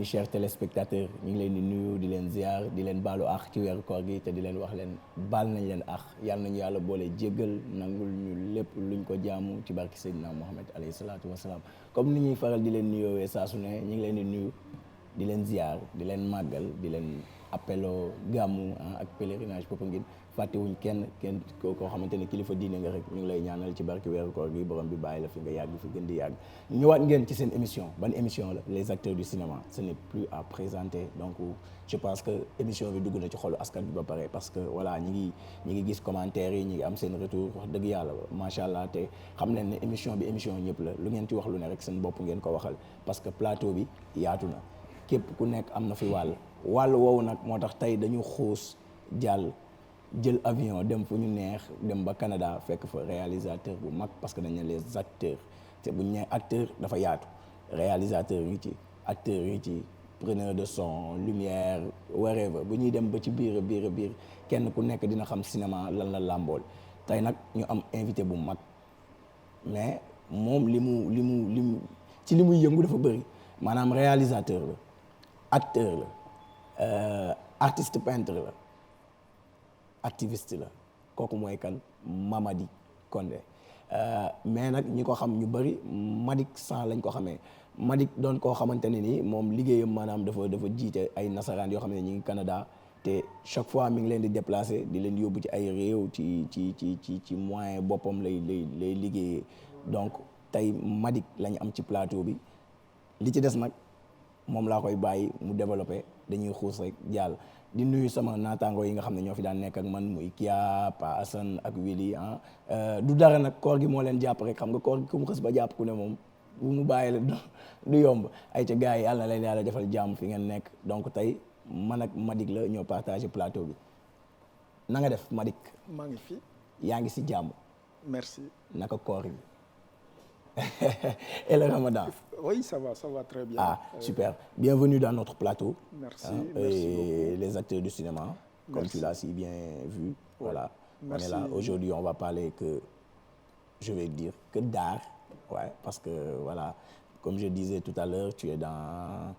chers téléspectateurs ñu ngi leen di nuyu di leen ziar di leen baalu àq ci weeru koor gi te di leen wax leen baal nañ leen àq yàlla nañu yàlla boole jéggal nangul ñu lépp luñ ko jaamu ci barki Seydina Mohamed alayhi salaatu wasalaam comme ni ñuy faral di leen nuyoowee saa su ne ñu ngi leen di nuyu di leen ziar di leen màggal di leen appeloo gàmmu ak pèlerinage Popenguine fàttewuñ kenn koo xamante ne kilifa diine nga rek ñu ngi lay ñaanal ci barki weeru koor gi borom bi bàyyi la fi nga yàgg fi gën di yàgg ñëwaat ngeen ci seen émission ban émission la les acteurs du cinéma ce n'est plus à présenter donc je pense que émission bi dugg na ci xolu askan bi ba pare parce que voilà ñi ngi gis commentaires yi ñi ngi am seen retour wax dëgg yàlla macha allah te xam nañ ne émission bi émission ñëpp la lu ngeen ci wax lu ne rek seen bopp ngeen ko waxal parce que plateau bi yaatu na képp ku nekk am na fi wàll woowu nag moo tax tey dañu xuus jël avion dem fu ñu neex dem ba Canada fekk fa réalisateur bu mag parce que dañ ne les acteurs te bu ñu nee acteur dafa yaatu réalisateur yi ci acteurs yi ci preneur de son lumière wherever bu ñuy dem ba ci biir kenn ku nekk dina xam cinéma lan la làmbool tey nag ñu am invité bu mag mais moom li mu ci li muy yëngu dafa bëri maanaam réalisateur la acteur la artiste peintre la activiste la kooku mooy kan Mamady Condé mais nag ñi ko xam ñu bëri Madick Sans lañ ko xamee Madick doon koo xamante ne ni moom liggéeyam maanaam dafa jiite ay nasaraan yoo xam ne ñu ngi Canada te chaque fois mi ngi leen di déplacer di leen yóbbu ci ay réew ci moyen boppam lay liggéeyee donc tey Madick la ñu am ci plateau bi li ci des nag moom laa koy bàyyi mu développé dañuy xuus rek jàll di nuyu sama naataangoo yi nga xam ne ñoo fi daan nekk ak man muy Kia Pa Assane ak Willy du dara nag koor gi moo leen jàpp rek xam nga koor gi ku mu xës ba jàpp ku ne moom bu mu bàyyi la du yomb ay ca gars yi yàlla na leen yàlla defal jàmm fi ngeen nekk donc tey man ak Madick la ñoo partagé plateau bi na nga def Madick. maa ngi fi. yaa ngi si jàmm. merci. naka koor gi. Et le Ramadan. Oui, ça va très bien. Ah, super. Bienvenue dans notre plateau. Merci, merci beaucoup. Les acteurs du cinéma, comme Merci. tu l'as si bien vu. Voilà. Merci. On est là. Aujourd'hui, on va parler je vais dire, que d'art. Ouais, parce que, voilà, comme je disais tout à l'heure, tu es dans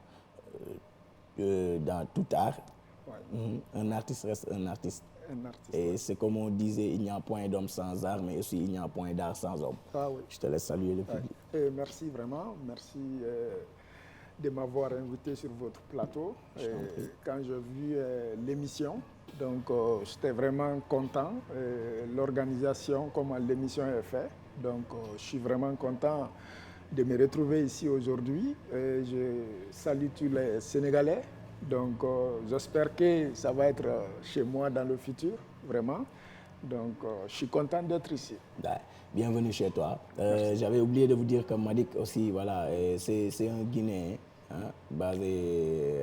tout art. Ouais. Un artiste reste un artiste. Un artiste. Et c'est comme on disait, il n'y a point d'homme sans art, mais aussi il n'y a point d'art sans homme. Ah oui. Je te laisse saluer le public. Et merci vraiment, merci de m'avoir invité sur votre plateau. Quand j'ai vu l'émission, donc j'étais vraiment content. L'organisation, comment l'émission est faite, donc je suis vraiment content de me retrouver ici aujourd'hui. Je salue tous les Sénégalais. Donc j'espère que ça va être chez moi dans le futur, vraiment. Donc je suis content d'être ici. Bienvenue chez toi. J'avais oublié de vous dire que Madick aussi, voilà, c'est un Guinéen basé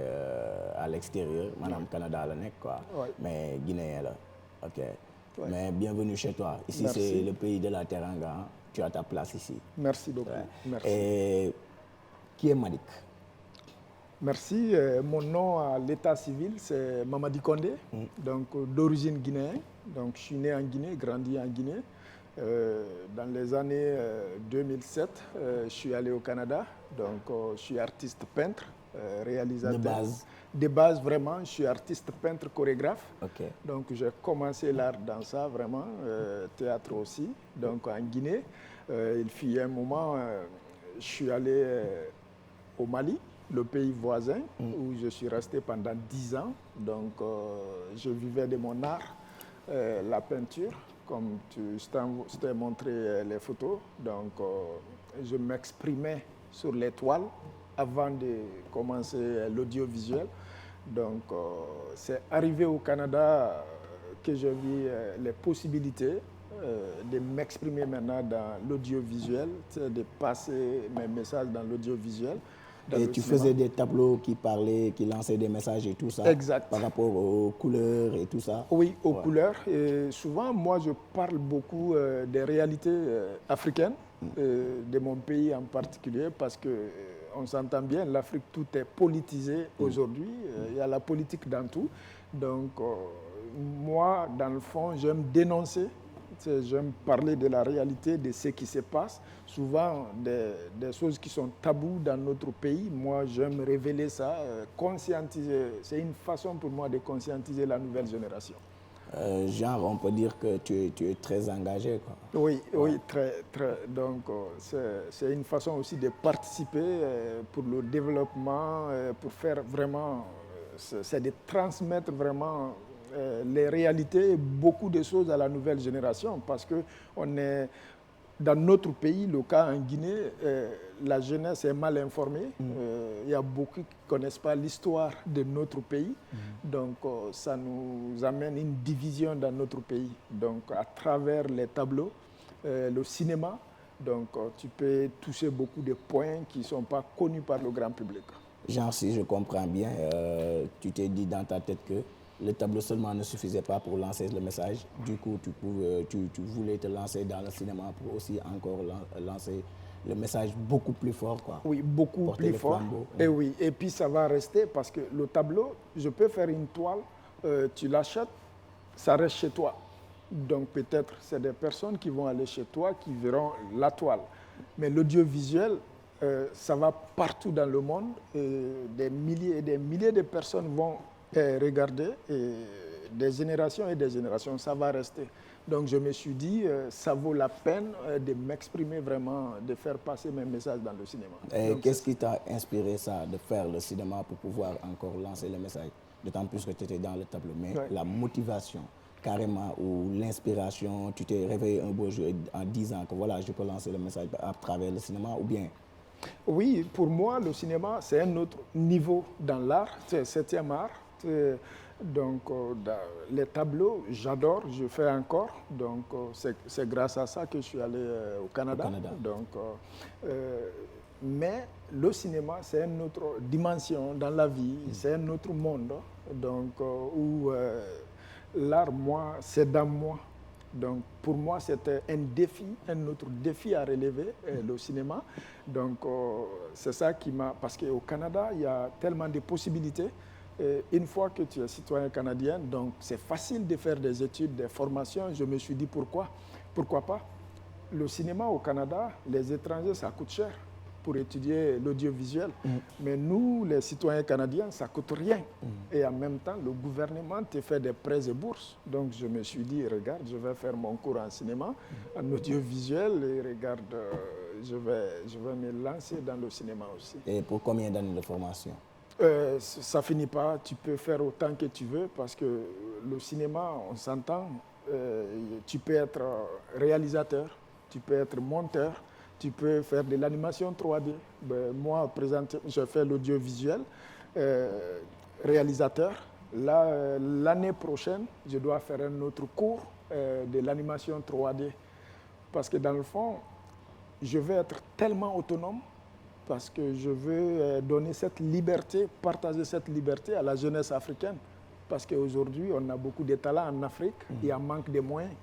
à l'extérieur, maanaam Canada la nekk quoi. Ouais. Mais Guinéen la. Ok. Ouais. Mais bienvenue chez toi. Ici Merci. C'est le pays de la teranga. Hein. Tu as ta place ici. Merci beaucoup. Ouais. Merci. Et qui est Madick? Merci. Mon nom à l'état civil, c'est Mamady Condé, donc d'origine guinéenne. Donc je suis né en Guinée, grandi en Guinée. Dans les années 2007, je suis allé au Canada. Donc je suis artiste peintre, réalisateur. De base? De base, vraiment, je suis artiste peintre chorégraphe. Ok. Donc j'ai commencé l'art dans ça, vraiment, théâtre aussi. Donc en Guinée, il fut un moment, je suis allé au Mali, le pays voisin, où je suis resté pendant 10 ans. Donc je vivais de mon art, la peinture, comme je t'ai montré les photos. Donc je m'exprimais sur les toiles avant de commencer l'audiovisuel. Donc c'est arrivé au Canada que j'ai vu les possibilités de m'exprimer maintenant dans l'audiovisuel, de passer mes messages dans l'audiovisuel. Et tu faisais des tableaux qui parlaient, qui lançaient des messages et tout ça. Exact. Par rapport aux couleurs et tout ça. Oui, aux couleurs. Et souvent, moi, je parle beaucoup des réalités africaines, de mon pays en particulier, parce que on s'entend bien, l'Afrique, tout est politisé aujourd'hui. Il y a la politique dans tout. Donc, moi, dans le fond, j'aime dénoncer J'aime parler de la réalité, de ce qui se passe. Souvent, des choses qui sont tabous dans notre pays. Moi, j'aime révéler ça, conscientiser. C'est une façon pour moi de conscientiser la nouvelle génération. Genre, on peut dire que tu es très engagé, quoi. Oui, oui, très, très. Donc, c'est une façon aussi de participer pour le développement, pour faire vraiment, c'est de transmettre vraiment les réalités et beaucoup de choses à la nouvelle génération parce que on est dans notre pays, le cas en Guinée, la jeunesse est mal informée. Il y a beaucoup qui ne connaissent pas l'histoire de notre pays. Donc, ça nous amène une division dans notre pays. Donc, à travers les tableaux, le cinéma, donc, tu peux toucher beaucoup de points qui ne sont pas connus par le grand public. Genre, si je comprends bien, tu t'es dit dans ta tête que le tableau seulement ne suffisait pas pour lancer le message. Du coup, tu voulais te lancer dans le cinéma pour aussi encore lancer le message beaucoup plus fort, quoi. Oui, beaucoup Porter plus fort. flambeau. Et oui, et puis ça va rester parce que le tableau, je peux faire une toile, tu l'achètes, ça reste chez toi. Donc peut-être c'est des personnes qui vont aller chez toi qui verront la toile. Mais l'audiovisuel, ça va partout dans le monde. Et des milliers de personnes vont regarder et des générations et des générations, ça va rester. Donc je me suis dit, ça vaut la peine de m'exprimer vraiment, de faire passer mes messages dans le cinéma. Et qu'est-ce qui t'a inspiré ça, de faire le cinéma pour pouvoir encore lancer le message? D'autant plus que tu étais dans le tableau. Mais la motivation, carrément, ou l'inspiration, tu t'es réveillé un beau jour en disant que voilà, je peux lancer le message à travers le cinéma ou bien? Oui, pour moi, le cinéma, c'est un autre niveau dans l'art, c'est le 7e art. Donc, les tableaux, j'adore, je fais encore. Donc, c'est grâce à ça que je suis allé au Canada. Donc, mais le cinéma, c'est une autre dimension dans la vie, c'est un autre monde. Donc, où l'art, moi, c'est dans moi. Donc, pour moi, c'était un défi, un autre défi à relever, le cinéma. Donc, c'est ça qui m'a... Parce qu'au Canada, il y a tellement de possibilités. Une fois que tu es citoyen canadien, donc c'est facile de faire des études, des formations. Je me suis dit pourquoi pas. Le cinéma au Canada, les étrangers, ça coûte cher pour étudier l'audiovisuel. Mais nous, les citoyens canadiens, ça ne coûte rien. Et en même temps, le gouvernement te fait des prêts et bourses. Donc je me suis dit, regarde, je vais faire mon cours en cinéma, en audiovisuel, et regarde, je vais me lancer dans le cinéma aussi. Et pour combien d'années de formation? Ça finit pas, tu peux faire autant que tu veux parce que le cinéma, on s'entend, tu peux être réalisateur, tu peux être monteur, tu peux faire de l'animation 3D. Moi, je fais l'audiovisuel, réalisateur. Là, l'année prochaine, je dois faire un autre cours de l'animation 3D parce que dans le fond, je veux être tellement autonome parce que je veux donner cette liberté, partager cette liberté à la jeunesse africaine. Parce qu'aujourd'hui, on a beaucoup de talents en Afrique, il y a un manque de moyens.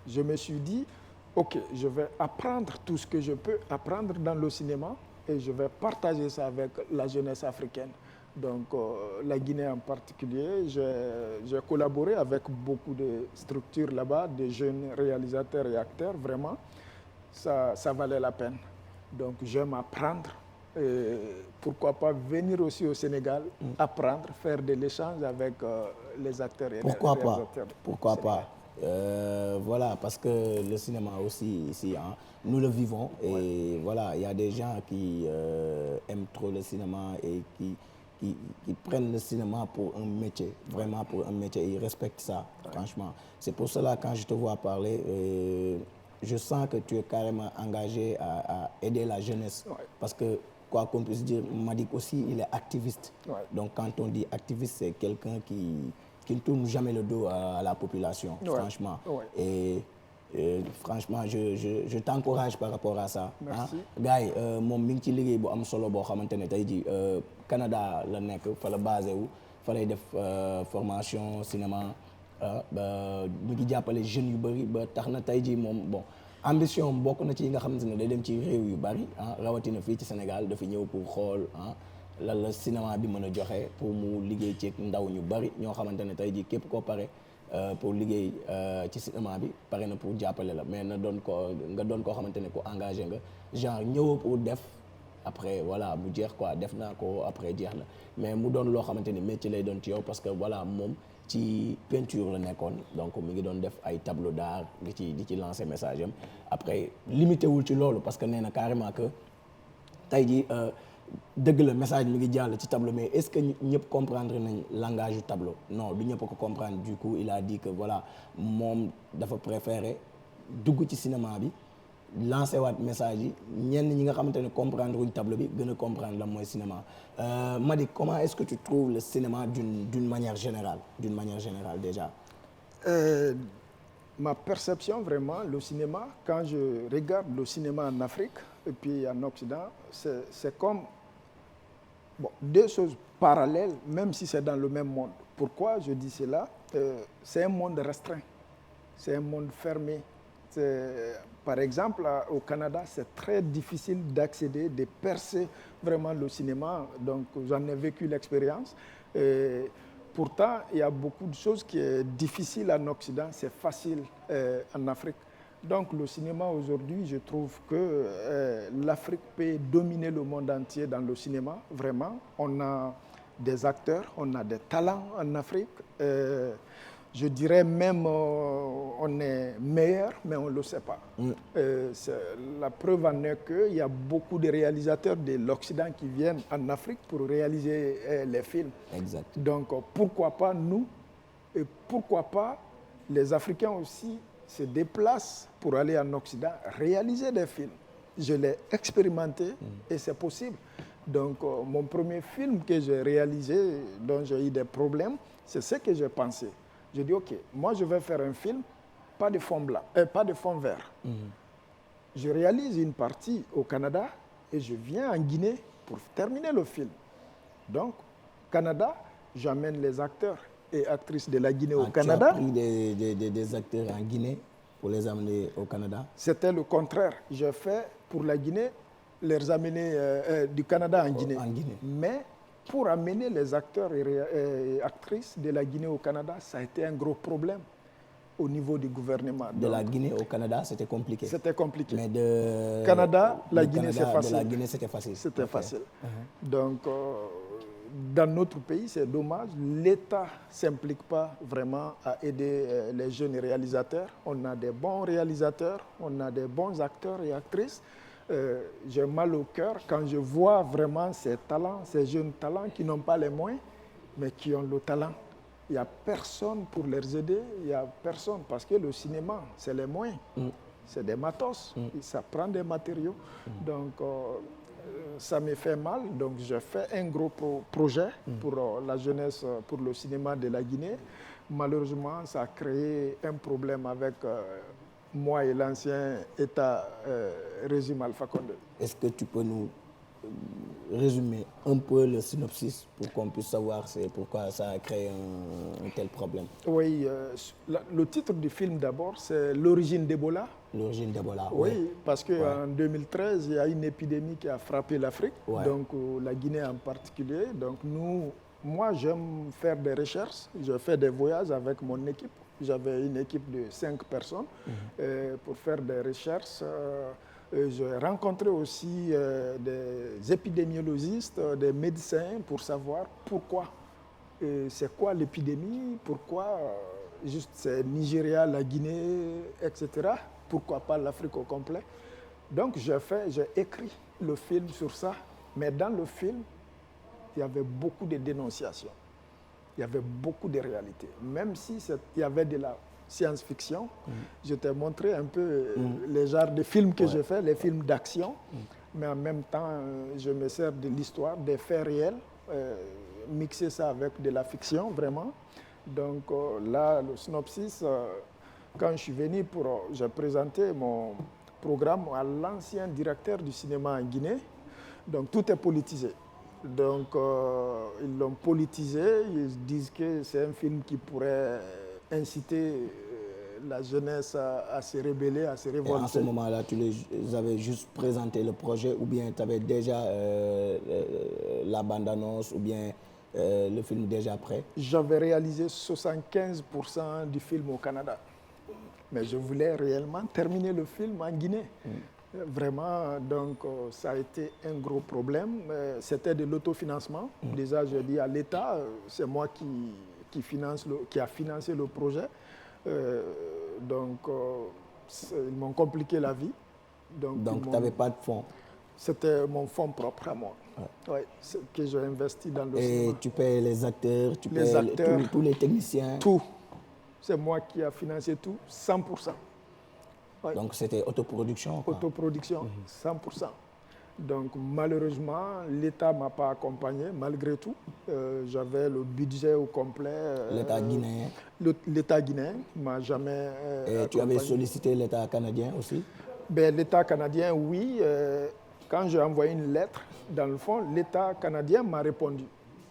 Je me suis dit, OK, je vais apprendre tout ce que je peux apprendre dans le cinéma et je vais partager ça avec la jeunesse africaine. Donc, la Guinée en particulier, j'ai collaboré avec beaucoup de structures là-bas, de jeunes réalisateurs et acteurs, vraiment, ça valait la peine. Donc, j'aime apprendre. Et pourquoi pas venir aussi au Sénégal, apprendre, faire de l'échange avec les acteurs et les réalisateurs. Pourquoi pas? Voilà, parce que le cinéma aussi, ici, hein, nous le vivons. Et voilà, il y a des gens qui aiment trop le cinéma et qui prennent le cinéma pour un métier, vraiment pour un métier. Ils respectent ça, franchement. C'est pour cela, quand je te vois parler, je sens que tu es carrément engagé à aider la jeunesse. Parce que, quoi qu'on puisse dire, Madick aussi, il est activiste. Donc, quand on dit activiste, c'est quelqu'un qui ne tourne jamais le dos à la population, franchement. Et franchement, je t'encourage par rapport à ça. Merci. Gars yi moom mi ngi ci liggéey bu am solo boo xamante ne tey jii Canada la nekk fa la basé wu fa lay def formation cinéma ba mi ngi jàppale jeunes yu bëri ba tax na tey jii moom bon ambition bokk na ci yi nga xamante ne day dem ci réew yu bëri rawatina fii ci Sénégal dafa ñëw pour xool lan la cinéma bi mën a joxe pour mu liggéey ci ndaw ñu bëri ñoo xamante ne tey jii képp koo pare pour liggéey ci cinéma bi pare na pour jàppale la mais na doon nga doon koo xamante ne ku engagé nga genre ñëwoo pour def après voilà mu jeex quoi def naa ko après jeex na mais mu doon loo xamante ni métier lay doon ci yow parce que voilà moom ci peinture la nekkoon donc mi ngi doon def ay tableau d'art di ci lancer message am après limité wul ci loolu parce que nee na carrément que tey jii dëgg la message mi ngi jàll ci tableau mais est-ce que ñëpp comprendre nañ langage du tableau non du ñëpp ko comprendre du coup il a dit que voilà moom dafa préférer dugg ci cinéma bi lancé waat message yi ñenn ñi nga xamante ne comprendre wuñ tableau bi gën a comprendre la mooy cinéma Mady comment est-ce que tu trouves le cinéma d'une manière générale déjà ma perception vraiment le cinéma quand je regarde le cinéma en Afrique et puis en Occident c'est comme deux choses parallèles même si c'est dans le même monde. Pourquoi je dis cela? C'est un monde restreint, c'est un monde fermé. Par exemple, au Canada, c'est très difficile d'accéder, de percer vraiment le cinéma. Donc, j'en ai vécu l'expérience. Pourtant, il y a beaucoup de choses qui sont difficiles en Occident, c'est facile en Afrique. Donc, le cinéma aujourd'hui, je trouve que l'Afrique peut dominer le monde entier dans le cinéma. Vraiment, on a des acteurs, on a des talents en Afrique. Je dirais même on est meilleur, mais on ne le sait pas. La preuve en est qu'il y a beaucoup de réalisateurs de l'Occident qui viennent en Afrique pour réaliser les films. Exact. Donc pourquoi pas nous et pourquoi pas les Africains aussi se déplacent pour aller en Occident réaliser des films. Je l'ai expérimenté et c'est possible. Donc mon premier film que j'ai réalisé, dont j'ai eu des problèmes, c'est ce que j'ai pensé. Je dis, OK, moi je vais faire un film, pas de fond blanc, pas de fond vert. Je réalise une partie au Canada et je viens en Guinée pour terminer le film. Donc, Canada, j'amène les acteurs et actrices de la Guinée au Canada. Tu as pris des acteurs en Guinée pour les amener au Canada? C'était le contraire. J'ai fait pour la Guinée, les amener du Canada en Guinée. Mais pour amener les acteurs et actrices de la Guinée au Canada, ça a été un gros problème au niveau du gouvernement. De la Guinée au Canada, c'était compliqué. C'était compliqué. Mais de Canada, la Guinée, c'est facile. De la Guinée, c'était facile. C'était facile. Donc, dans notre pays, c'est dommage. L'État ne s'implique pas vraiment à aider les jeunes réalisateurs. On a des bons réalisateurs, on a des bons acteurs et actrices. J'ai mal au cœur quand je vois vraiment ces talents, ces jeunes talents qui n'ont pas les moyens, mais qui ont le talent. Il n'y a personne pour les aider, il n'y a personne, parce que le cinéma, c'est les moyens, c'est des matos, ça prend des matériaux. Donc, ça me fait mal. Donc, j'ai fait un gros projet pour la jeunesse, pour le cinéma de la Guinée. Malheureusement, ça a créé un problème avec moi et l'ancien État régime Alpha Condé. Est-ce que tu peux nous résumer un peu le synopsis pour qu'on puisse savoir pourquoi ça a créé un tel problème? Oui, le titre du film d'abord, c'est L'origine d'Ebola. L'origine d'Ebola, oui. Parce qu'en 2013, il y a une épidémie qui a frappé l'Afrique, donc la Guinée en particulier. Donc moi, j'aime faire des recherches, je fais des voyages avec mon équipe. J'avais une équipe de 5 personnes pour faire des recherches. J'ai rencontré aussi des épidémiologistes, des médecins pour savoir pourquoi. C'est quoi l'épidémie, pourquoi juste c'est Nigeria, la Guinée, etc. Pourquoi pas l'Afrique au complet. Donc j'ai écrit le film sur ça, mais dans le film, il y avait beaucoup de dénonciations. Il y avait beaucoup de réalités. Même si il y avait de la science-fiction, je t'ai montré un peu les genres de films que je fais, les films d'action, mais en même temps, je me sers de l'histoire, des faits réels, mixer ça avec de la fiction, vraiment. Donc là, le synopsis, quand je suis venu j'ai présenté mon programme à l'ancien directeur du cinéma en Guinée. Donc tout est politisé. Donc, ils l'ont politisé, ils disent que c'est un film qui pourrait inciter la jeunesse à se rebeller, à se révolter. Et à ce moment-là, tu les avais juste présenté le projet ou bien tu avais déjà la bande-annonce ou bien le film déjà prêt? J'avais réalisé 75% du film au Canada. Mais je voulais réellement terminer le film en Guinée. Vraiment, donc ça a été un gros problème. C'était de l'autofinancement. Déjà, je dis à l'État, c'est moi qui a financé le projet. Donc, ils m'ont compliqué la vie. Donc tu n'avais pas de fonds? C'était mon fonds propre à moi, ouais, que j'ai investi dans le cinéma. Et tu payes les acteurs, tu payes tous les techniciens? Tout. C'est moi qui ai financé tout, 100%. Ouais. Donc c'était autoproduction, quoi. Autoproduction, 100%. Donc malheureusement, l'État ne m'a pas accompagné malgré tout. J'avais le budget au complet. L'État guinéen? L'État guinéen ne m'a jamais Et tu avais sollicité l'État canadien aussi? Ben, l'État canadien, oui. Quand j'ai envoyé une lettre, dans le fond, l'État canadien m'a répondu.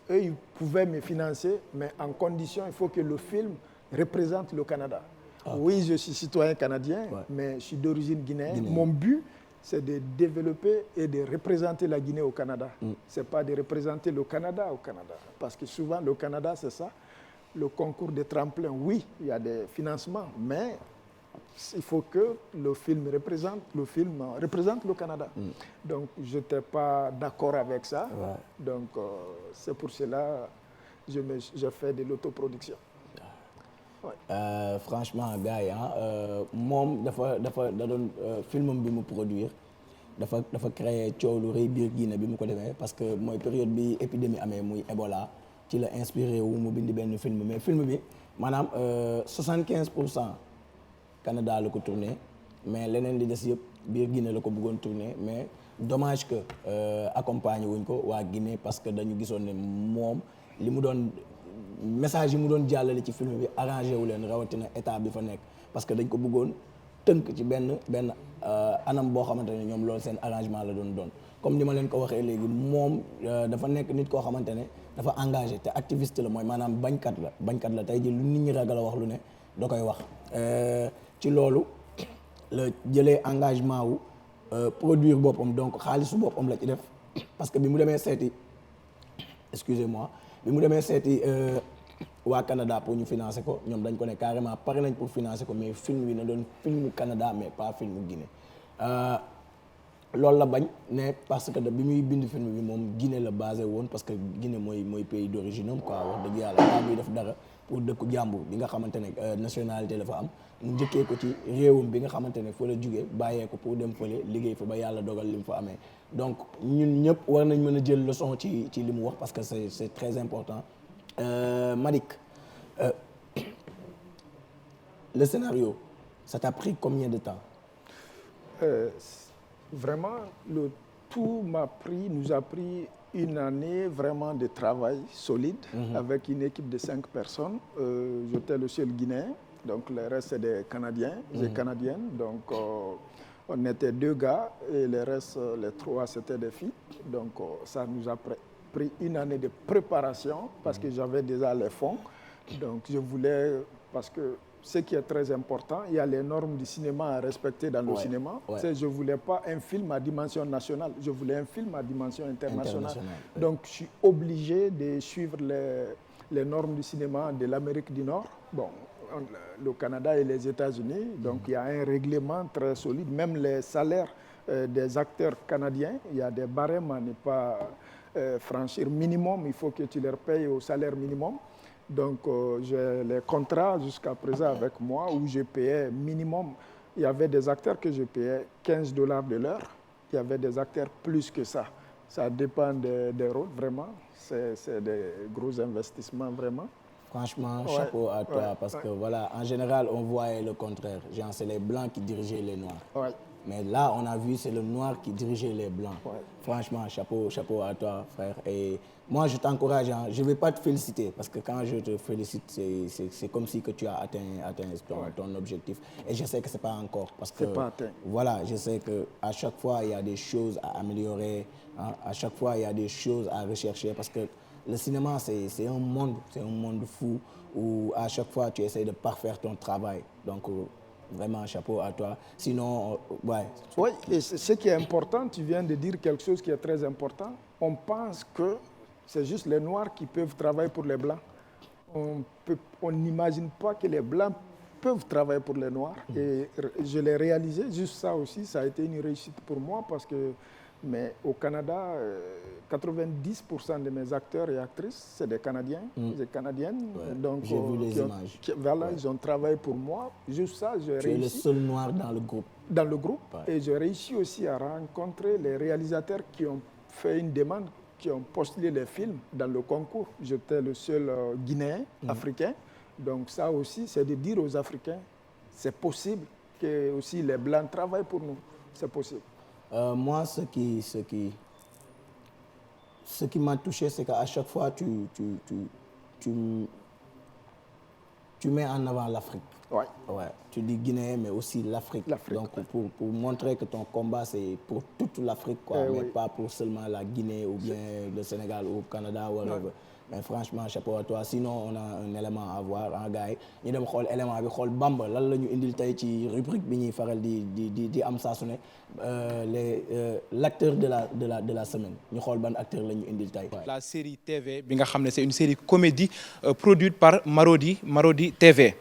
Eux, ils pouvaient me financer, mais en condition, il faut que le film représente le Canada. Ah. Oui, je suis citoyen canadien, mais je suis d'origine guinéenne. Mon but, c'est de développer et de représenter la Guinée au Canada. Ce n'est pas de représenter le Canada au Canada. Parce que souvent, le Canada, c'est ça. Le concours de tremplin, oui, il y a des financements, mais il faut que le film représente le Canada. Donc, je n'étais pas d'accord avec ça. Donc, c'est pour cela que j'ai fait de l'autoproduction. Franchement gars yi moom dafa da doon filmam bi mu produire dafa créer coow lu rëy biir Guinée bi mu ko defee parce que mooy période bi épidémie amee muy Ebola ci la inspiré wu mu bindi benn film mais film bi maanaam 75% Canada la ko tourné mais leneen li des yëpp biir Guinée la ko bëggoon tourné mais dommage que accompagné wuñ ko waa Guinée parce que dañu gisoon ne moom li mu doon message yi mu doon jàllale ci film bi arrangé wu leen rawatina état bi fa nekk parce que dañ ko bëggoon tënk ci benn anam boo xamante ne ñoom loolu seen arrangement la doon comme ni ma leen ko waxee léegi moom dafa nekk nit koo xamante ne dafa engagé te activiste la mooy maanaam bañkat la tey ji lu nit ñi ragal a wax lu ne da koy wax ci loolu la jëlee engagement wu produire boppam donc xaalisu boppam la ci def parce que bi mu demee seeti excusez-moi bi mu demee seeti waa Canada pour ñu financer ko ñoom dañ ko ne carrément pare nañ pour financer ko mais film bi na doon filmu Canada mais pas filmu Guinée loolu la bañ ne parce que bi muy bind film bi moom Guinée la basé woon parce que Guinée mooy pays d'origine am quoi wax dëgg yàlla daa muy def dara pour dëkku jàmbur bi nga xamante ne nationalité la fa am mu njëkkee ko ci réewam bi nga xamante ne fa la jugee bàyyee ko pour dem fële liggéey fa ba yàlla dogal li mu fa amee donc ñun ñëpp war nañ mën a jël leçon ci li mu wax parce que c'est très important Madick le scénario ça t'a pris combien de temps? Vraiment tout nous a pris une année vraiment de travail solide avec une équipe de 5 personnes. J'étais le seul Guinéen, donc le reste c'est des Canadiens, des Canadiennes. Donc on était 2 gars et le reste, les 3 c'était des filles. Donc ça nous a pris une année de préparation parce que j'avais déjà les fonds. Donc je voulais, parce que ce qui est très important, il y a les normes du cinéma à respecter dans le cinéma. Je ne voulais pas un film à dimension nationale, je voulais un film à dimension internationale. Donc je suis obligé de suivre les normes du cinéma de l'Amérique du Nord. Bon, le Canada et les États-Unis, donc il y a un règlement très solide. Même les salaires des acteurs canadiens, il y a des barèmes à ne pas franchir. Minimum, il faut que tu leur payes au salaire minimum. Donc, j'ai les contrats jusqu'à présent avec moi où je payais minimum. Il y avait des acteurs que je payais $15 de l'heure. Il y avait des acteurs plus que ça. Ça dépend des rôles, vraiment. C'est des gros investissements, vraiment. Franchement, chapeau à toi, parce que voilà, en général, on voyait le contraire. Genre, c'est les Blancs qui dirigeaient les Noirs. Mais là, on a vu, c'est le Noir qui dirigeait les Blancs. Franchement, chapeau à toi, frère. Et moi, je t'encourage. Hein. Je ne vais pas te féliciter, parce que quand je te félicite, c'est comme si que tu as atteint ton objectif. Et je sais que ce n'est pas encore. Parce que, pas atteint. Voilà, je sais qu'à chaque fois, il y a des choses à améliorer. Hein. À chaque fois, il y a des choses à rechercher. Parce que le cinéma, c'est un monde fou où à chaque fois, tu essaies de parfaire ton travail. Donc, vraiment, chapeau à toi. Sinon, Oui, et ce qui est important, tu viens de dire quelque chose qui est très important. On pense que C'est juste les Noirs qui peuvent travailler pour les Blancs. On n'imagine pas que les Blancs peuvent travailler pour les Noirs. Et je l'ai réalisé. Juste ça aussi, ça a été une réussite pour moi parce que mais au Canada, 90% de mes acteurs et actrices, c'est des Canadiens, des Canadiennes. Ouais. Donc, j'ai vu les images. Voilà, ils ont travaillé pour moi. Juste ça, j'ai réussi. Tu es le seul noir dans le groupe. Dans le groupe. Ouais. Et j'ai réussi aussi à rencontrer les réalisateurs qui ont fait une demande, qui ont postulé les films dans le concours. J'étais le seul Guinéen, africain. Donc ça aussi, c'est de dire aux Africains, c'est possible que aussi les Blancs travaillent pour nous. C'est possible. Moi, ce qui m'a touché, c'est qu'à chaque fois, tu mets en avant l'Afrique. Ouais. Ouais. Tu dis Guinée, mais aussi l'Afrique. Donc, ouais. pour montrer que ton combat, c'est pour toute l'Afrique, quoi, mais oui. pas pour seulement la Guinée ou bien le Sénégal ou le Canada, whatever. Ouais. Mais franchement, chapeau à toi. Sinon, on a un élément à voir, un gars. Ñu dem xool élément bi xool Bamba lan la ñu indil tey ci rubrique bi ñuy faral di am saa su ne l'acteur de la semaine ñu xool ban acteur la ñu indil tey. La série TV bi nga xam ne c'est une série comédie produite par Marodi TV.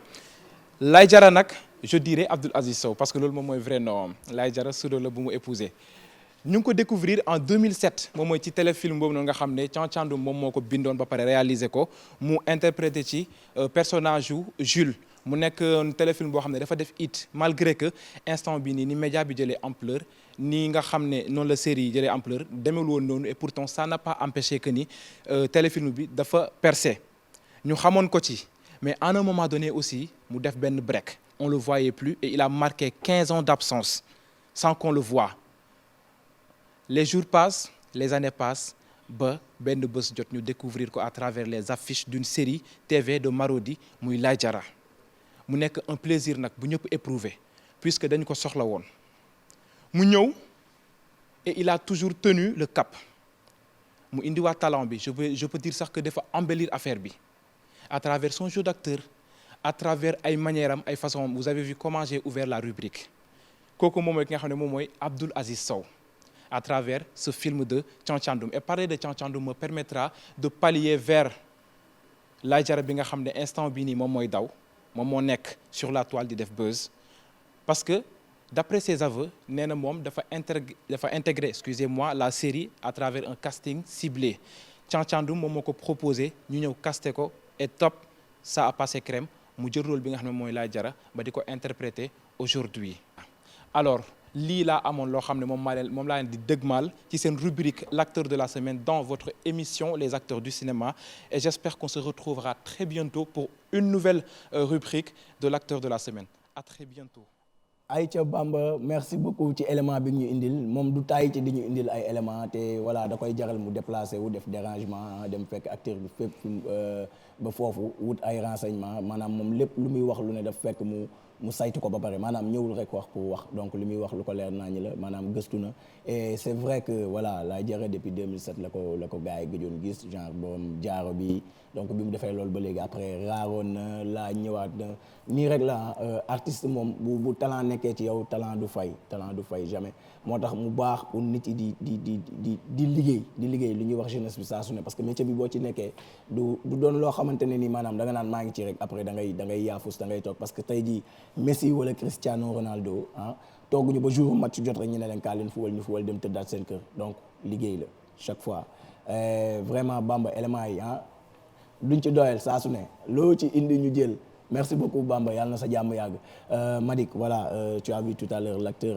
Laye Diarra nag je dirais Abdoul Aziz Sow parce que loolu moom mooy vrai nom Laye Diarra pseudo la bu mu épousé. ñu ngi ko découvrir en 2007 moom mooy ci téléfilm boobu noonu nga xam ne Thianchandoum moom moo ko bindoon ba pare réaliser ko mu interprété ci personnage yu Jules mu nekk téléfilm boo xam ne dafa def it malgré que instant bi nii ni média bi jëlee ampleur nii nga xam ne noonu la série yi jëlee ampleur demewul woon noonu et pourtant ça n'a pas empêché que ni téléfilm bi dafa percé ñu xamoon ko ci mais à un moment donné aussi mu def benn break on le voyait plus et il a marqué 15 ans d'absence sans qu'on le voie. Les jours passent, les années passent, ba benn bés jot ñu découvrir ko à travers les affiches d'une série TV de Marodi muy Laye Diarra mu nekk un plaisir nag bu ñëpp éprouvé puisque dañu ko soxla woon mu ñëw et il a toujours tenu le cap mu indiwaat talent bi je peux dire sax que dafa embellir affaire bi à travers son jeu d'acteur à travers ay manières am ay façons vous avez vu comment j'ai ouvert la rubrique kooku moom mooy ki nga xam ne moom mooy Abdoul Aziz Sow à travers ce film de Thianchandoum et parler de Thianchandoum me permettra de pallier vers Laye Diarra bi nga xam ne instant bii nii moom mooy daw moom moo nekk sur la toile di def buzz parce que d'après ses aveux nee na moom dafa intégrer excusez-moi la série à travers un casting ciblé Thianchandoum moom moo ko proposé ñu ñëw casté ko et top ça a passé crème mu jël rôle bi nga xam ne mooy Laye Diarra ba di ko interpréter aujourd'hui alors lii laa amoon loo xam ne moom laa leen di dëgmal ci seen rubrique l'acteur de la semaine dans votre émission les acteurs du cinéma et j'espère qu'on se retrouvera très bientôt pour une nouvelle rubrique de l'acteur de la semaine à très bientôt. Aïcha Bamba merci beaucoup ci élément bi ñu indil moom du taay ci di ñu indil ay élément te voilà da koy jaral mu déplacé wu def dérangement dem fekk acteur bi fépp ba foofu wut ay renseignement maanaam moom lépp lu muy wax lu ne daf fekk mu saytu ko ba pare maanaam ñëwul rek wax pour wax donc li muy wax lu ko leer nañu la maanaam gëstu na et c'est vrai que voilà Laye Diarra depuis 2007 la ko gars yi gëjoon gis genre boom jaaro bi donc bi mu defee loolu ba léegi après raaroon na laa ñëwaat na nii rek la artiste moom bu talent nekkee ci yow talent du fay jamais moo tax mu baax pour nit yi di liggéey li ñuy wax jeunesse bi saa su ne parce que métier bi boo ci nekkee du doon loo xamante ne ni maanaam da nga naan maa ngi ci rek après da ngay yaafus da ngay toog parce que tey jii Messi wala Cristiano Ronaldo tooguñu ba jour match jot rek ñu ne leen kaa leen fuwal ñu fuwal dem tëddaat seen kër donc liggéey la chaque fois vraiment Bamba éléments yi duñ ci doyal saa su ne loo ci indi ñu jël merci beaucoup Bamba yàlla na sa jàmm yàgg Madick voilà tu as vu tout à l'heure l'acteur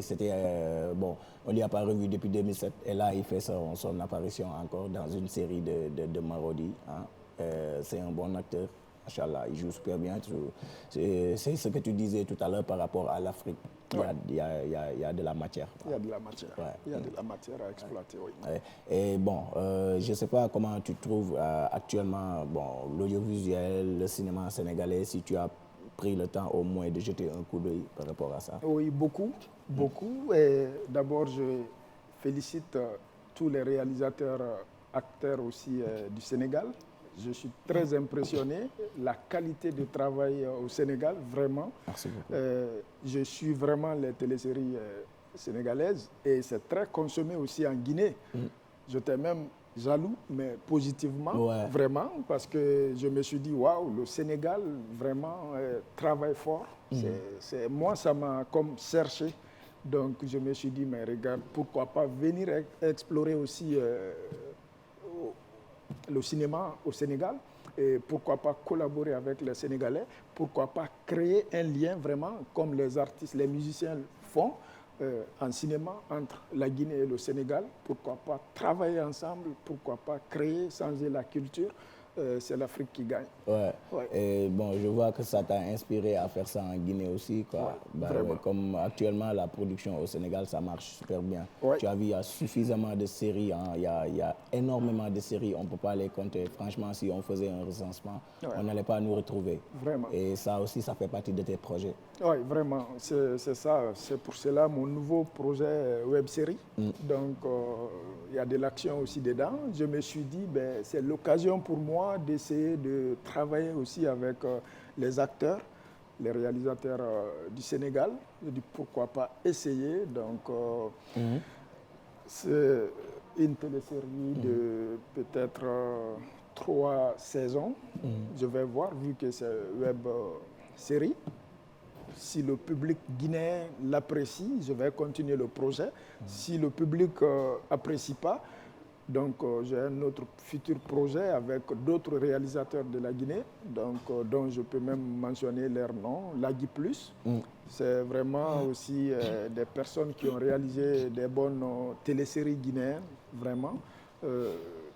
c'était bon on lui a pas revu depuis 2007 et là il fait son apparition encore dans une série de Marodi c'est un bon acteur machallah il joue super bien c'est ce que tu disais tout à l'heure par rapport à l'Afrique il y a de la matière. Il y a de la matière. Ouais. Il y a de la matière à exploiter, oui. Ouais. Et bon, je sais pas comment tu trouves actuellement l'audiovisuel, le cinéma sénégalais, si tu as pris le temps au moins de jeter un coup d'œil par rapport à ça. Oui, beaucoup. Et d'abord, je félicite tous les réalisateurs, acteurs aussi du Sénégal. Je suis très impressionné, la qualité de travail au Sénégal, vraiment. Merci beaucoup. Je suis vraiment les téléséries sénégalaises et c'est très consommé aussi en Guinée. J'étais même jaloux, mais positivement, Ouais. vraiment, parce que je me suis dit, waouh, le Sénégal vraiment travaille fort. Moi, ça m'a comme cherché. Donc, je me suis dit, mais regarde, pourquoi pas venir explorer aussi le cinéma au Sénégal et pourquoi pas collaborer avec les Sénégalais, pourquoi pas créer un lien vraiment comme les artistes, les musiciens font en cinéma entre la Guinée et le Sénégal, pourquoi pas travailler ensemble, pourquoi pas créer, changer la culture, c'est l'Afrique qui gagne. Ouais. Ouais. Et bon, je vois que ça t'a inspiré à faire ça en Guinée aussi, quoi. Ouais, Bah, vraiment. ouais, comme actuellement, la production au Sénégal, ça marche super bien. Ouais. Tu as vu, il y a suffisamment de séries, hein. Il y a énormément de séries, on ne peut pas les compter. Franchement, si on faisait un recensement, Ouais. on n'allait pas nous retrouver. Vraiment. Et ça aussi, ça fait partie de tes projets. Oui, vraiment, c'est ça. C'est pour cela mon nouveau projet web série. Donc, il y a de l'action aussi dedans. Je me suis dit, ben, c'est l'occasion pour moi d'essayer de travailler aussi avec les acteurs, les réalisateurs du Sénégal. Je dis pourquoi pas essayer. Donc, c'est une télésérie de peut-être 3 saisons. Je vais voir, vu que c'est web série. Si le public guinéen l'apprécie, je vais continuer le projet. Si le public n'apprécie pas, donc j'ai un autre futur projet avec d'autres réalisateurs de la Guinée, donc, dont je peux même mentionner leur nom, Lagui Plus. C'est vraiment aussi des personnes qui ont réalisé des bonnes téléséries guinéennes, vraiment.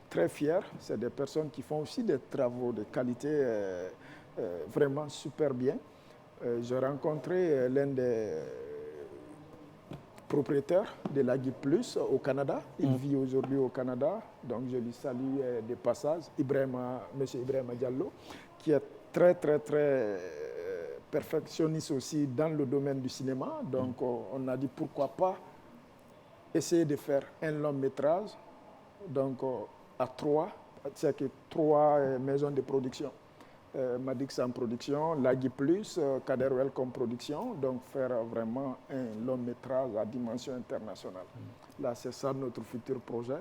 Très fiers. C'est des personnes qui font aussi des travaux de qualité vraiment super bien. J'ai rencontré l'un des propriétaires de Lagui Plus au Canada. Il vit aujourd'hui au Canada, donc je lui salue de passage, M. Ibrahima Diallo, qui est très perfectionniste aussi dans le domaine du cinéma. Donc on a dit pourquoi pas essayer de faire un long métrage, donc à 3, c'est que 3 maisons de production. Madix en production, Lagui Plus, Kader Welcome production, donc faire vraiment un long métrage à dimension internationale. Là, c'est ça notre futur projet.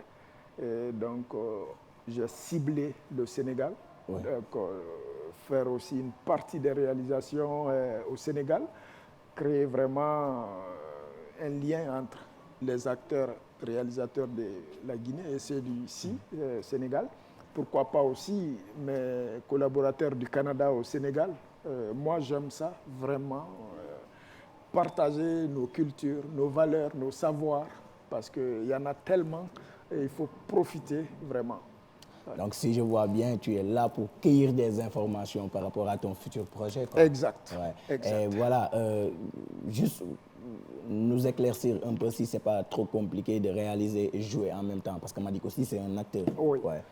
Et donc, j'ai ciblé le Sénégal, Ouais. donc, faire aussi une partie des réalisations au Sénégal, créer vraiment un lien entre les acteurs réalisateurs de la Guinée et ceux du Sénégal. Pourquoi pas aussi mes collaborateurs du Canada au Sénégal. Moi, j'aime ça vraiment, partager nos cultures, nos valeurs, nos savoirs, parce qu'il y en a tellement et il faut profiter vraiment. Donc, si je vois bien, tu es là pour cueillir des informations par rapport à ton futur projet, quoi. Exact. Ouais. Exact. Et voilà, juste nous éclaircir un peu si c'est pas trop compliqué de réaliser et jouer en même temps, parce que Madik aussi c'est un acteur. Oui, Ouais.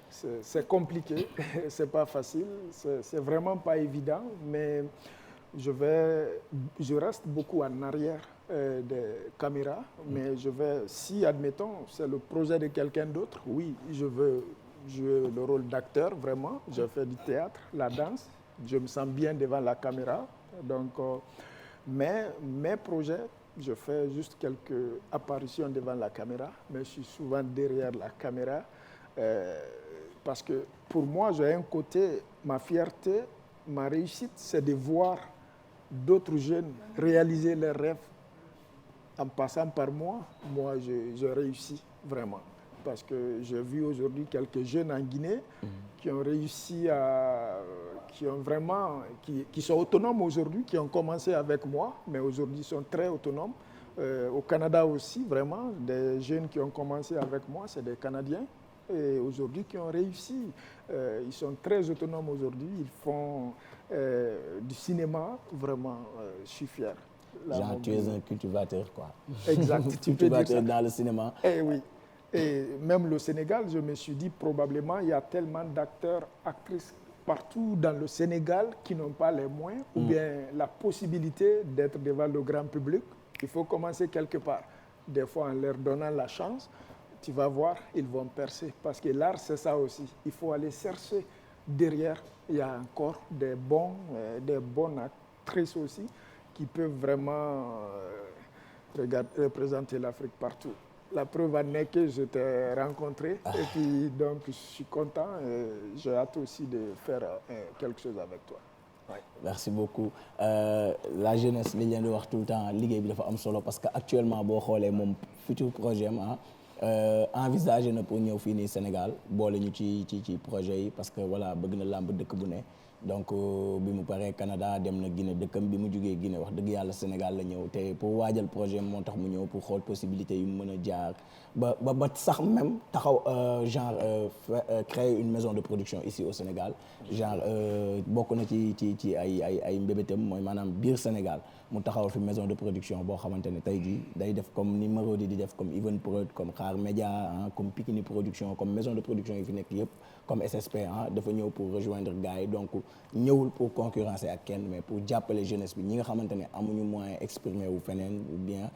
c'est compliqué, c'est pas facile, c'est vraiment pas évident, mais je reste beaucoup en arrière des caméras, mais je vais, si admettons c'est le projet de quelqu'un d'autre, oui, je veux jouer le rôle d'acteur vraiment. Je fais du théâtre, la danse, je me sens bien devant la caméra, donc mais mes projets, je fais juste quelques apparitions devant la caméra, mais je suis souvent derrière la caméra parce que pour moi, j'ai un côté, ma fierté, ma réussite, c'est de voir d'autres jeunes réaliser leurs rêves en passant par moi. Moi, je réussis vraiment. Parce que j'ai vu aujourd'hui quelques jeunes en Guinée qui ont réussi qui sont autonomes aujourd'hui, qui ont commencé avec moi, mais aujourd'hui sont très autonomes. Au Canada aussi, vraiment, des jeunes qui ont commencé avec moi, c'est des Canadiens, et aujourd'hui qui ont réussi. Ils sont très autonomes aujourd'hui, ils font du cinéma, vraiment, je suis fier. Là, Genre, tu es un cultivateur, quoi. Exact, tu peux dire ça. Cultivateur dans le cinéma. Eh oui. Et même le Sénégal, je me suis dit, probablement, il y a tellement d'acteurs, actrices partout dans le Sénégal qui n'ont pas les moyens ou bien la possibilité d'être devant le grand public. Il faut commencer quelque part. Des fois, en leur donnant la chance, tu vas voir, ils vont percer. Parce que l'art, c'est ça aussi. Il faut aller chercher derrière. Il y a encore des bonnes actrices aussi qui peuvent vraiment représenter l'Afrique partout. La preuve en est que je t'ai rencontré. Et puis, donc, je suis content. J'ai hâte aussi de faire quelque chose avec toi. Ouais. Merci beaucoup. La jeunesse li leen di wax tout le temps liggéey bi dafa am solo parce que actuellement boo xoolee moom futur projet am envisagé na pour ñëw fii nii Sénégal boole ñu ci projet yi parce que voilà bëgg na làmb dëkk bu ne donc bi mu paree Canada dem na Guinée dëkkam bi mu jugee Guinée wax dëgg yàlla Sénégal la ñëw te pour waajal projet moo tax mu ñëw pour xool possibilité yu mu mën a jaar ba sax même taxaw genre créer une maison de production ici au Sénégal genre bokk na ci ay mbébétam mooy maanaam biir Sénégal mu taxaw fi maison de production boo xamante ne tey jii day def comme ni Marodi di def comme Even Prod comme Xaar Média comme Pikini Production comme maison de production yi fi nekk yëpp comme SSP dafa ñëw pour rejoindre gars yi donc ñëwul pour concurrencer ak kenn mais pour jàppale jeunesse bi ñi nga xamante ne amuñu moyen exprimer wu feneen ou bien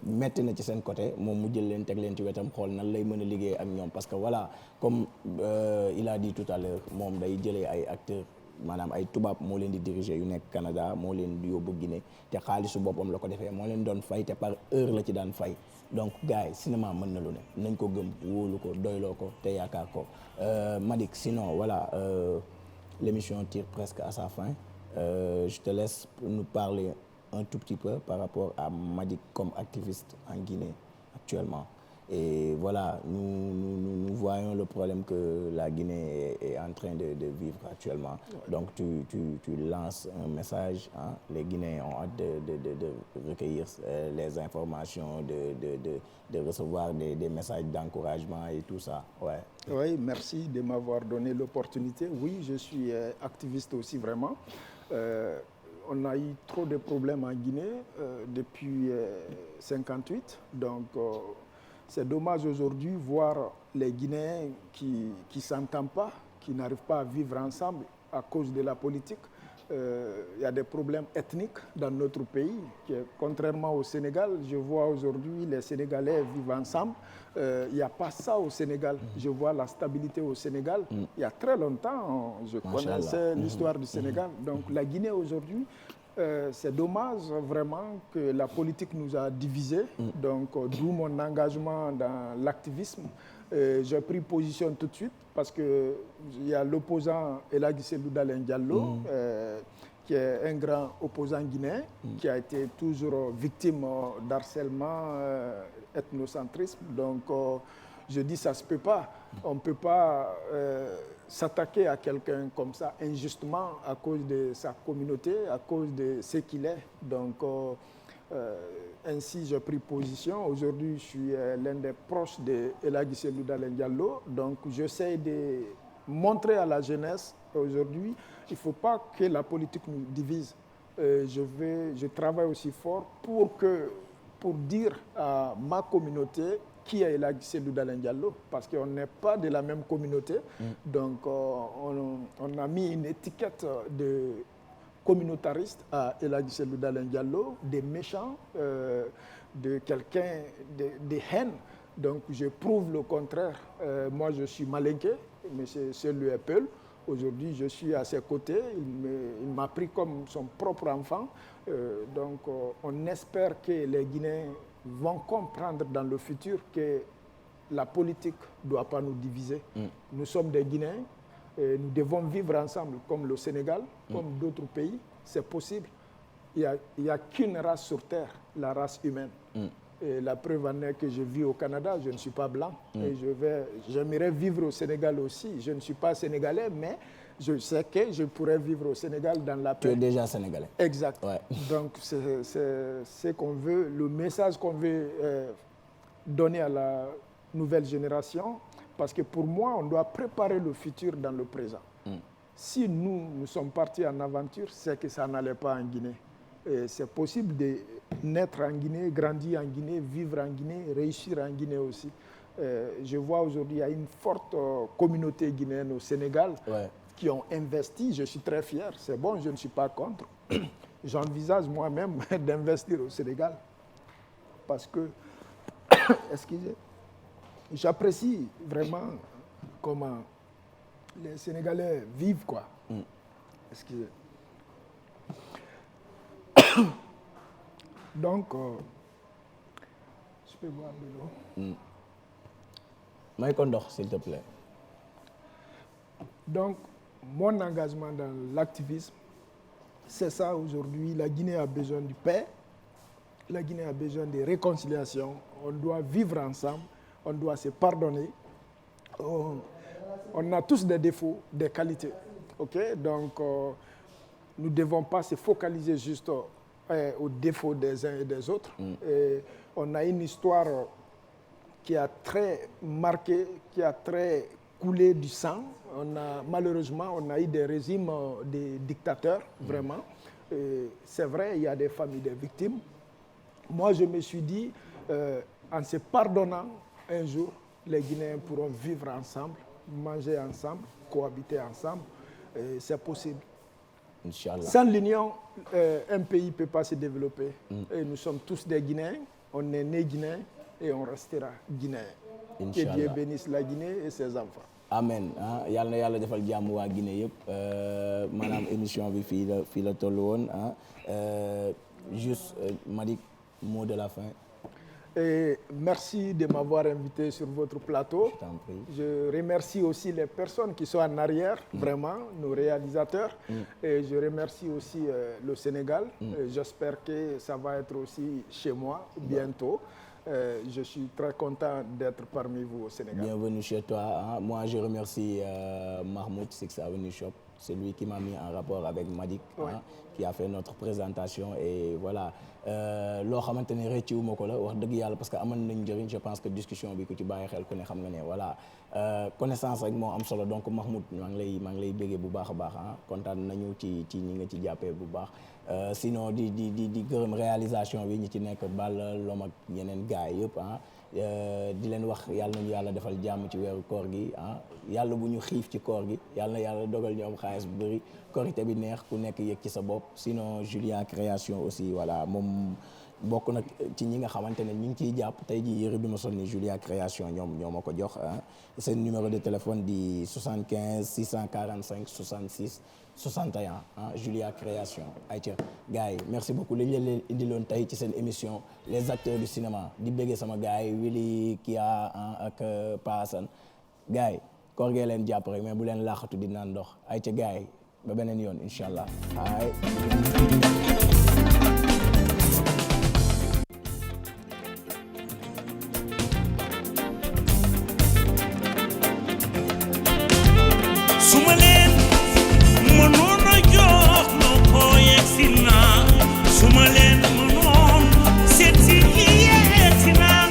metti na ci seen côté moom mu jël leen teg leen ci wetam xool nan lay mën a liggéey ak ñoom parce que voilà comme il a dit tout à l'heure moom day jëlee ay acteurs maanaam ay tubaab moo leen di diriger yu nekk Canada moo leen di yóbbu Guinée te xaalisu boppam la ko defee moo leen doon fay te par heure la ci daan fay donc gars yi cinéma mën na lu ne nañ ko gëm wóolu ko doyloo ko te yaakaar ko Madick sinon voilà l'émission tire presque à sa fin je te laisse nous parler un tout petit peu par rapport à Madick comme activiste en Guinée actuellement. Et voilà, nous voyons le problème que la Guinée est en train de vivre actuellement. Ouais. Donc tu lances un message, les Guinéens ont hâte de recueillir les informations, de recevoir des messages d'encouragement et tout ça. Ouais. Oui, merci de m'avoir donné l'opportunité. Oui, je suis activiste aussi vraiment. On a eu trop de problèmes en Guinée depuis 58, donc c'est dommage aujourd'hui voir les Guinéens qui s'entendent pas, qui n'arrivent pas à vivre ensemble à cause de la politique. Il y a des problèmes ethniques dans notre pays. Contrairement au Sénégal, je vois aujourd'hui les Sénégalais vivent ensemble. Il n'y a pas ça au Sénégal. Je vois la stabilité au Sénégal. Il y a très longtemps, je connaissais l'histoire du Sénégal. Donc la Guinée aujourd'hui, c'est dommage vraiment que la politique nous a divisés. Donc d'où mon engagement dans l'activisme. J'ai pris position tout de suite parce qu'il y a l'opposant Elhadji Cellou Dalein Diallo, qui est un grand opposant guinéen, qui a été toujours victime d'harcèlement, ethnocentrisme. Donc je dis ça ne se peut pas. On ne peut pas s'attaquer à quelqu'un comme ça injustement à cause de sa communauté, à cause de ce qu'il est. Donc ainsi, j'ai pris position. Aujourd'hui, je suis l'un des proches de Elhadji Cellou Dalein Diallo. Donc, j'essaie de montrer à la jeunesse aujourd'hui, il ne faut pas que la politique nous divise. Je travaille aussi fort pour dire à ma communauté qui est Elhadji Cellou Dalein Diallo, parce qu'on n'est pas de la même communauté. Donc, on a mis une étiquette de communautariste à Elhadji Cellou Dalein Diallo, des méchants, de quelqu'un, des haines. Donc je prouve le contraire. Moi je suis malinqué, M. Cellou est Peul. Aujourd'hui je suis à ses côtés, il m'a pris comme son propre enfant. Donc on espère que les Guinéens vont comprendre dans le futur que la politique ne doit pas nous diviser. Nous sommes des Guinéens. Nous devons vivre ensemble comme le Sénégal, comme d'autres pays. C'est possible. Il n'y a qu'une race sur Terre, la race humaine. Et la preuve en est que je vis au Canada, je ne suis pas blanc. Et j'aimerais vivre au Sénégal aussi. Je ne suis pas sénégalais, mais je sais que je pourrais vivre au Sénégal dans la paix. Tu es déjà sénégalais. Exact. Ouais. Donc c'est ce qu'on veut, le message qu'on veut donner à la nouvelle génération. Parce que pour moi, on doit préparer le futur dans le présent. Si nous sommes partis en aventure, c'est que ça n'allait pas en Guinée. C'est possible de naître en Guinée, grandir en Guinée, vivre en Guinée, réussir en Guinée aussi. Je vois aujourd'hui, il y a une forte communauté guinéenne au Sénégal qui ont investi. Je suis très fier. C'est bon, je ne suis pas contre. J'envisage moi-même d'investir au Sénégal. Parce que, excusez, j'apprécie vraiment comment les Sénégalais vivent, quoi. Excusez. Donc, je peux boire de l'eau. may ko ndox s'il te plaît. Donc, mon engagement dans l'activisme, c'est ça aujourd'hui. La Guinée a besoin de paix. La Guinée a besoin de réconciliation. On doit vivre ensemble. On doit se pardonner. On a tous des défauts, des qualités. Okay? Donc, nous ne devons pas se focaliser juste aux défauts des uns et des autres. Et on a une histoire qui a très marqué, qui a très coulé du sang. Malheureusement, on a eu des régimes, des dictateurs, vraiment. C'est vrai, il y a des familles des victimes. Moi, je me suis dit, en se pardonnant, un jour, les Guinéens pourront vivre ensemble, manger ensemble, cohabiter ensemble. C'est possible. Inch'Allah. Sans l'union, un pays ne peut pas se développer. Et nous sommes tous des Guinéens, on est nés Guinéens et on restera Guinéens. Que Dieu bénisse la Guinée et ses enfants. Amen ah yàlla na yàlla defal jàmm waa Guinée yëpp maanaam émission bi fii la toll woon juste Madick, mot de la fin. Et merci de m'avoir invité sur votre plateau. Je t'en prie. Je remercie aussi les personnes qui sont en arrière, vraiment, nos réalisateurs. Et je remercie aussi le Sénégal. J'espère que ça va être aussi chez moi bientôt. Je suis très content d'être parmi vous au Sénégal. Bienvenue chez toi. Hein. Moi, je remercie Mahmoud Six Avenue Shop. C'est lui qui m'a mis en rapport avec Madick, hein, qui a fait notre présentation. Et voilà. Loo xamante ne rëccu ma ko la wax dëgg yàlla parce que amoon nañ njëriñ. Je pense que discussion bi ku ci bàyyi xel ku ne xam nga ne voilà connaissance rek moo am solo donc Mahmoud maa ngi lay béggee bu baax a baax ah kontaan nañu ci ñi nga ci jàppee bu baax sinon di gërëm réalisation bi ñi ci nekk Balla Lom ak yeneen gars yëpp ah di leen wax yàlla nañu yàlla defal jàmm ci weeru koor gi ah yàlla bu ñu xiif ci koor gi yàlla na yàlla dogal ñu am xaalis bu bëri korité bi neex ku nekk yëg ci sa bopp sinon Julia Création aussi voilà moom bokk nag ci ñi nga xamante ne ñu ngi ciy jàpp tey jii yëre bi ma sol ni Julia Création ñoo ma ko jox ah seen numéro de téléphone di 75 645 66 61 ah Julia Création ayca gars yi merci beaucoup li ñu leen indiloon tey ci seen émission les acteurs du cinéma di béggee sama gars yi Willy Kia ak Pa Assane gars yi koor gee leen jàpp rek mais bu leen laaxatu di naan ndox ayca gars yi ba beneen yoon incha allah.